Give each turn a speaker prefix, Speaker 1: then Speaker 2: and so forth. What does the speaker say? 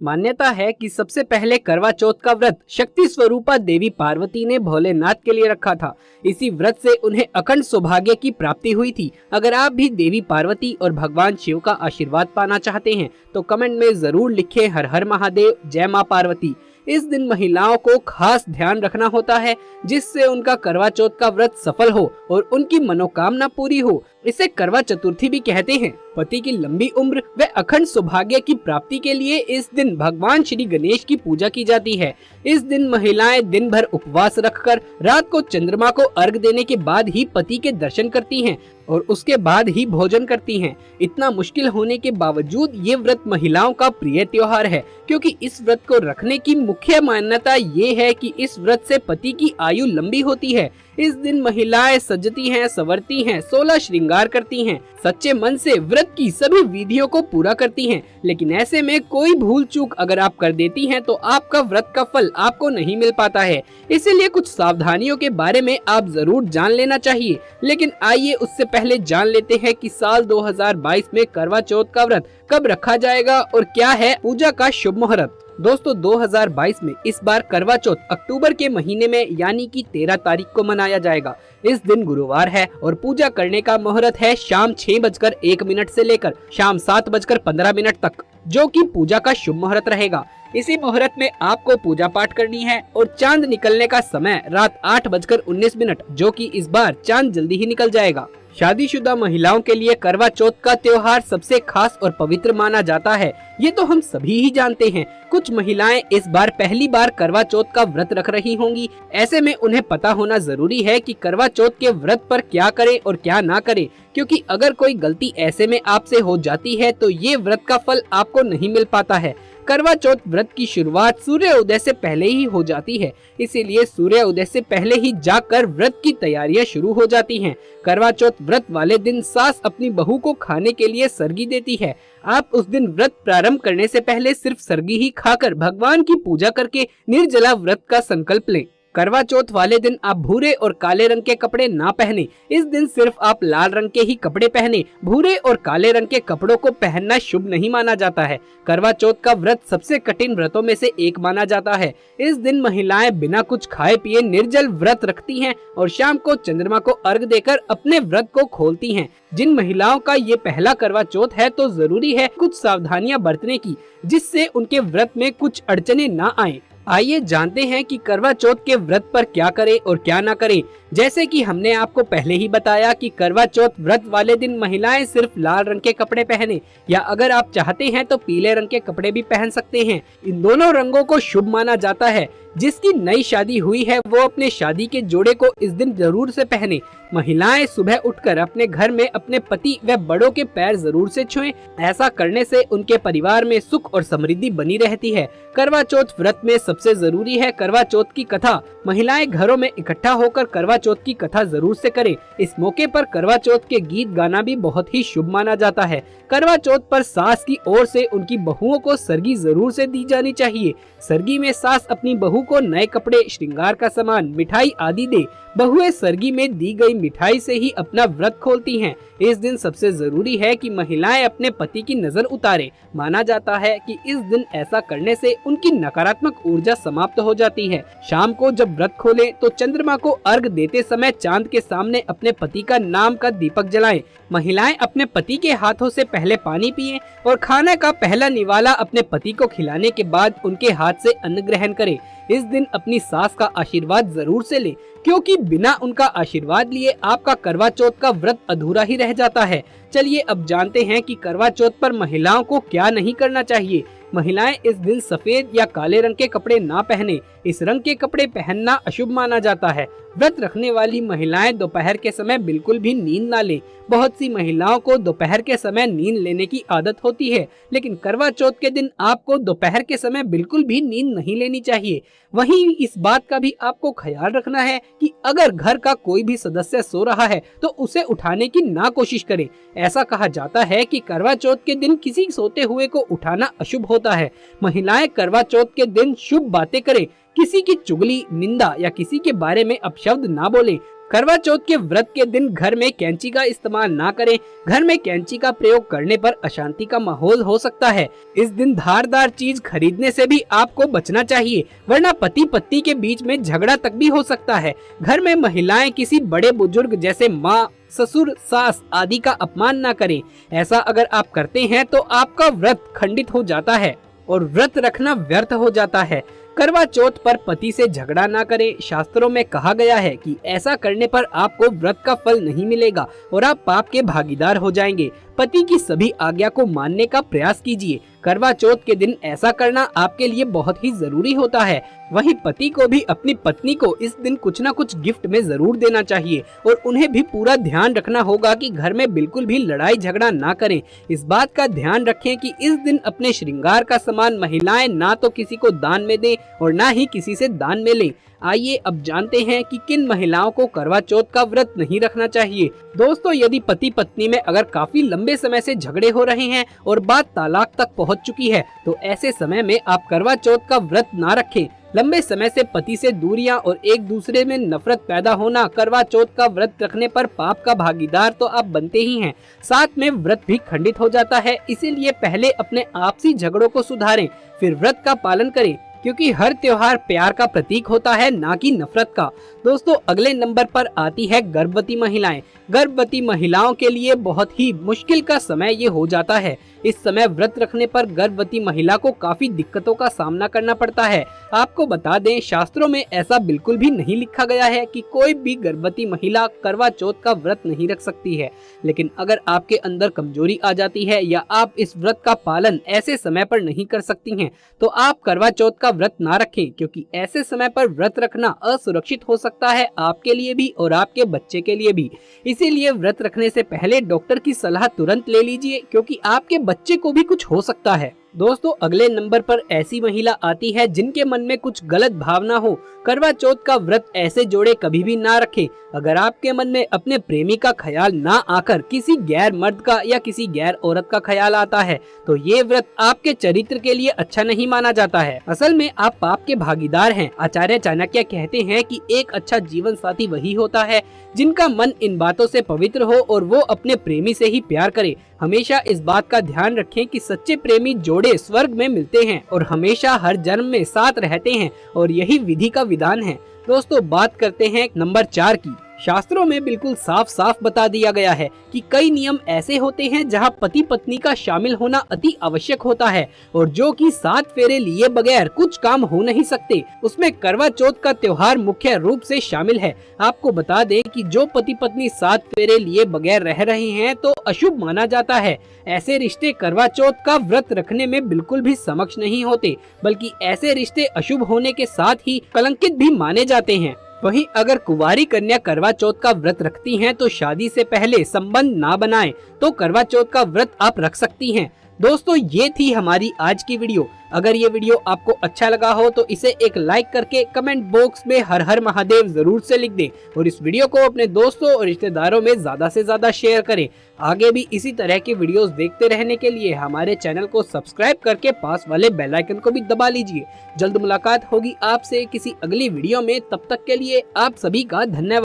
Speaker 1: मान्यता है कि सबसे पहले करवा चौथ का व्रत शक्ति स्वरूपा देवी पार्वती ने भोलेनाथ के लिए रखा था। इसी व्रत से उन्हें अखंड सौभाग्य की प्राप्ति हुई थी। अगर आप भी देवी पार्वती और भगवान शिव का आशीर्वाद पाना चाहते हैं तो कमेंट में जरूर लिखें हर हर महादेव, जय मां पार्वती। इस दिन महिलाओं को खास ध्यान रखना होता है जिससे उनका करवा चौथ का व्रत सफल हो और उनकी मनोकामना पूरी हो। इसे करवा चतुर्थी भी कहते हैं। पति की लंबी उम्र व अखंड सौभाग्य की प्राप्ति के लिए इस दिन भगवान श्री गणेश की पूजा की जाती है। इस दिन महिलाएं दिन भर उपवास रखकर रात को चंद्रमा को अर्घ देने के बाद ही पति के दर्शन करती हैं और उसके बाद ही भोजन करती हैं। इतना मुश्किल होने के बावजूद ये व्रत महिलाओं का प्रिय त्योहार है, क्योंकि इस व्रत को रखने की मुख्य मान्यता ये है कि इस व्रत से पति की आयु लंबी होती है। इस दिन महिलाएं सजती हैं, संवरती हैं, 16 श्रृंगार करती हैं, सच्चे मन से व्रत की सभी विधियों को पूरा करती हैं। लेकिन ऐसे में कोई भूल चूक अगर आप कर देती हैं तो आपका व्रत का फल आपको नहीं मिल पाता है। इसीलिए कुछ सावधानियों के बारे में आप जरूर जान लेना चाहिए। लेकिन आइए उससे पहले जान लेते हैं कि साल 2022 में करवा चौथ का व्रत कब रखा जाएगा और क्या है पूजा का शुभ मुहूर्त। दोस्तों 2022 में इस बार करवा चौथ अक्टूबर के महीने में यानी कि 13 तारीख को मनाया जाएगा। इस दिन गुरुवार है और पूजा करने का मुहूर्त है शाम 6:01 से लेकर शाम 7:15 तक, जो कि पूजा का शुभ मुहूर्त रहेगा। इसी मुहूर्त में आपको पूजा पाठ करनी है और चांद निकलने का समय रात 8:19, जो कि इस बार चांद जल्दी ही निकल जाएगा। शादीशुदा महिलाओं के लिए करवा चौथ का त्योहार सबसे खास और पवित्र माना जाता है, ये तो हम सभी ही जानते हैं। कुछ महिलाएं इस बार पहली बार करवा चौथ का व्रत रख रही होंगी। ऐसे में उन्हें पता होना जरूरी है कि करवा चौथ के व्रत पर क्या करें और क्या ना करें, क्योंकि अगर कोई गलती ऐसे में आपसे हो जाती है तो ये व्रत का फल आपको नहीं मिल पाता है। करवा चौथ व्रत की शुरुआत सूर्य उदय से पहले ही हो जाती है, इसीलिए सूर्य उदय से पहले ही जाकर व्रत की तैयारियां शुरू हो जाती हैं। करवा चौथ व्रत वाले दिन सास अपनी बहू को खाने के लिए सरगी देती है। आप उस दिन व्रत प्रारंभ करने से पहले सिर्फ सरगी ही खाकर भगवान की पूजा करके निर्जला व्रत का संकल्प लें। करवा चौथ वाले दिन आप भूरे और काले रंग के कपड़े ना पहने। इस दिन सिर्फ आप लाल रंग के ही कपड़े पहने। भूरे और काले रंग के कपड़ों को पहनना शुभ नहीं माना जाता है। करवा चौथ का व्रत सबसे कठिन व्रतों में से एक माना जाता है। इस दिन महिलाएं बिना कुछ खाए पिए निर्जल व्रत रखती हैं और शाम को चंद्रमा को अर्घ देकर अपने व्रत को खोलती हैं। जिन महिलाओं का ये पहला करवा चौथ है तो जरूरी है कुछ सावधानियां बरतने की, जिससे उनके व्रत में कुछ अड़चने ना आए। आइए जानते हैं कि करवा चौथ के व्रत पर क्या करें और क्या ना करें। जैसे कि हमने आपको पहले ही बताया कि करवा चौथ व्रत वाले दिन महिलाएं सिर्फ लाल रंग के कपड़े पहने, या अगर आप चाहते हैं तो पीले रंग के कपड़े भी पहन सकते हैं। इन दोनों रंगों को शुभ माना जाता है। जिसकी नई शादी हुई है वो अपने शादी के जोड़े को इस दिन जरूर से पहने। महिलाएं सुबह उठकर अपने घर में अपने पति व बड़ों के पैर जरूर से छुएं। ऐसा करने से उनके परिवार में सुख और समृद्धि बनी रहती है। करवा चौथ व्रत में सबसे जरूरी है करवा चौथ की कथा। महिलाएं घरों में इकट्ठा होकर करवा चौथ की कथा जरूर से करें। इस मौके पर करवा चौथ के गीत गाना भी बहुत ही शुभ माना जाता है। करवा चौथ पर सास की ओर से उनकी बहुओं को सरगी जरूर से दी जानी चाहिए। सरगी में सास अपनी बहू को नए कपड़े, श्रृंगार का सामान, मिठाई आदि दे। बहुएं सरगी में दी गई मिठाई से ही अपना व्रत खोलती हैं। इस दिन सबसे जरूरी है कि महिलाएं अपने पति की नजर उतारें। माना जाता है कि इस दिन ऐसा करने से उनकी नकारात्मक ऊर्जा समाप्त हो जाती है। शाम को जब व्रत खोलें तो चंद्रमा को अर्घ देते समय चांद के सामने अपने पति का नाम का दीपक जलाएं। महिलाएं अपने पति के हाथों से पहले पानी पिएं और खाने का पहला निवाला अपने पति को खिलाने के बाद उनके हाथ से अन्न ग्रहण करें। इस दिन अपनी सास का आशीर्वाद जरूर से लें, क्योंकि बिना उनका आशीर्वाद लिए आपका करवा चौथ का व्रत अधूरा ही रह जाता है। चलिए अब जानते हैं कि करवा चौथ पर महिलाओं को क्या नहीं करना चाहिए। महिलाएं इस दिन सफेद या काले रंग के कपड़े ना पहने। इस रंग के कपड़े पहनना अशुभ माना जाता है। व्रत रखने वाली महिलाएं दोपहर के समय बिल्कुल भी नींद ना लें। बहुत सी महिलाओं को दोपहर के समय नींद लेने की आदत होती है, लेकिन करवा चौथ के दिन आपको दोपहर के समय बिल्कुल भी नींद नहीं लेनी चाहिए। वहीं इस बात का भी आपको ख्याल रखना है कि अगर घर का कोई भी सदस्य सो रहा है तो उसे उठाने की ना कोशिश करें। ऐसा कहा जाता है कि करवा चौथ के दिन किसी सोते हुए को उठाना अशुभ होता है। महिलाएं करवा चौथ के दिन शुभ बातें करें, किसी की चुगली, निंदा या किसी के बारे में अपशब्द ना बोलें। करवा चौथ के व्रत के दिन घर में कैंची का इस्तेमाल ना करें। घर में कैंची का प्रयोग करने पर अशांति का माहौल हो सकता है। इस दिन धारदार चीज खरीदने से भी आपको बचना चाहिए, वरना पति पत्नी के बीच में झगड़ा तक भी हो सकता है। घर में महिलाएं किसी बड़े बुजुर्ग जैसे माँ, ससुर, सास आदि का अपमान ना करें। ऐसा अगर आप करते हैं तो आपका व्रत खंडित हो जाता है और व्रत रखना व्यर्थ हो जाता है। करवा चौथ पर पति से झगड़ा ना करें। शास्त्रों में कहा गया है कि ऐसा करने पर आपको व्रत का फल नहीं मिलेगा और आप पाप के भागीदार हो जाएंगे। पति की सभी आज्ञा को मानने का प्रयास कीजिए। करवा चौथ के दिन ऐसा करना आपके लिए बहुत ही जरूरी होता है। वहीं पति को भी अपनी पत्नी को इस दिन कुछ न कुछ गिफ्ट में जरूर देना चाहिए और उन्हें भी पूरा ध्यान रखना होगा कि घर में बिल्कुल भी लड़ाई झगड़ा ना करें। इस बात का ध्यान रखें कि इस दिन अपने श्रृंगार का सामान महिलाएं ना तो किसी को दान में दें और ना ही किसी से दान में लें। आइए अब जानते हैं कि किन महिलाओं को करवा चौथ का व्रत नहीं रखना चाहिए। दोस्तों, यदि पति पत्नी में अगर काफी लंबे समय से झगड़े हो रहे हैं और बात तलाक तक पहुंच चुकी है तो ऐसे समय में आप करवा चौथ का व्रत ना रखें। लंबे समय से पति से दूरियां और एक दूसरे में नफरत पैदा होना, करवा चौथ का व्रत रखने पर पाप का भागीदार तो आप बनते ही हैं, साथ में व्रत भी खंडित हो जाता है। इसीलिए पहले अपने आपसी झगड़ों को सुधारें, फिर व्रत का पालन करें, क्योंकि हर त्योहार प्यार का प्रतीक होता है, ना कि नफरत का। दोस्तों, अगले नंबर पर आती है गर्भवती महिलाएं। गर्भवती महिलाओं के लिए बहुत ही मुश्किल का समय ये हो जाता है। इस समय व्रत रखने पर गर्भवती महिला को काफी दिक्कतों का सामना करना पड़ता है। आपको बता दें, शास्त्रों में ऐसा बिल्कुल भी नहीं लिखा गया है कि कोई भी गर्भवती महिला करवा चौथ का व्रत नहीं रख सकती है। लेकिन अगर आपके अंदर कमजोरी आ जाती है या आप इस व्रत का पालन ऐसे समय पर नहीं कर सकती हैं, तो आप करवा चौथ का व्रत ना रखें, क्योंकि ऐसे समय पर व्रत रखना असुरक्षित हो सकता है, आपके लिए भी और आपके बच्चे के लिए भी। इसीलिए व्रत रखने से पहले डॉक्टर की सलाह तुरंत ले लीजिए, क्योंकि आपके बच्चे को भी कुछ हो सकता है। दोस्तों, अगले नंबर पर ऐसी महिला आती है जिनके मन में कुछ गलत भावना हो। करवा चौथ का व्रत ऐसे जोड़े कभी भी ना रखें। अगर आपके मन में अपने प्रेमी का ख्याल ना आकर किसी गैर मर्द का या किसी गैर औरत का ख्याल आता है तो ये व्रत आपके चरित्र के लिए अच्छा नहीं माना जाता है। असल में आप पाप के भागीदार हैं। आचार्य चाणक्य कहते हैं कि एक अच्छा जीवन साथी वही होता है जिनका मन इन बातों से पवित्र हो और वो अपने प्रेमी से ही प्यार करे। हमेशा इस बात का ध्यान रखें कि सच्चे प्रेमी जोड़े स्वर्ग में मिलते हैं और हमेशा हर जन्म में साथ रहते हैं और यही विधि का विधान है। दोस्तों, बात करते हैं नंबर 4 की। शास्त्रों में बिल्कुल साफ साफ बता दिया गया है कि कई नियम ऐसे होते हैं जहां पति पत्नी का शामिल होना अति आवश्यक होता है और जो कि 7 फेरे लिए बगैर कुछ काम हो नहीं सकते। उसमें करवा चौथ का त्योहार मुख्य रूप से शामिल है। आपको बता दें कि जो पति पत्नी 7 फेरे लिए बगैर रह रहे हैं तो अशुभ माना जाता है। ऐसे रिश्ते करवा चौथ का व्रत रखने में बिल्कुल भी समक्ष नहीं होते, बल्कि ऐसे रिश्ते अशुभ होने के साथ ही कलंकित भी माने जाते हैं। वहीं अगर कुंवारी कन्या करवा चौथ का व्रत रखती हैं तो शादी से पहले संबंध ना बनाएं तो करवा चौथ का व्रत आप रख सकती हैं। दोस्तों, ये थी हमारी आज की वीडियो। अगर ये वीडियो आपको अच्छा लगा हो तो इसे एक लाइक करके कमेंट बॉक्स में हर हर महादेव जरूर से लिख दें और इस वीडियो को अपने दोस्तों और रिश्तेदारों में ज्यादा से ज्यादा शेयर करें। आगे भी इसी तरह की वीडियोस देखते रहने के लिए हमारे चैनल को सब्सक्राइब करके पास वाले बेल आइकन को भी दबा लीजिए। जल्द मुलाकात होगी आपसे किसी अगली वीडियो में। तब तक के लिए आप सभी का धन्यवाद।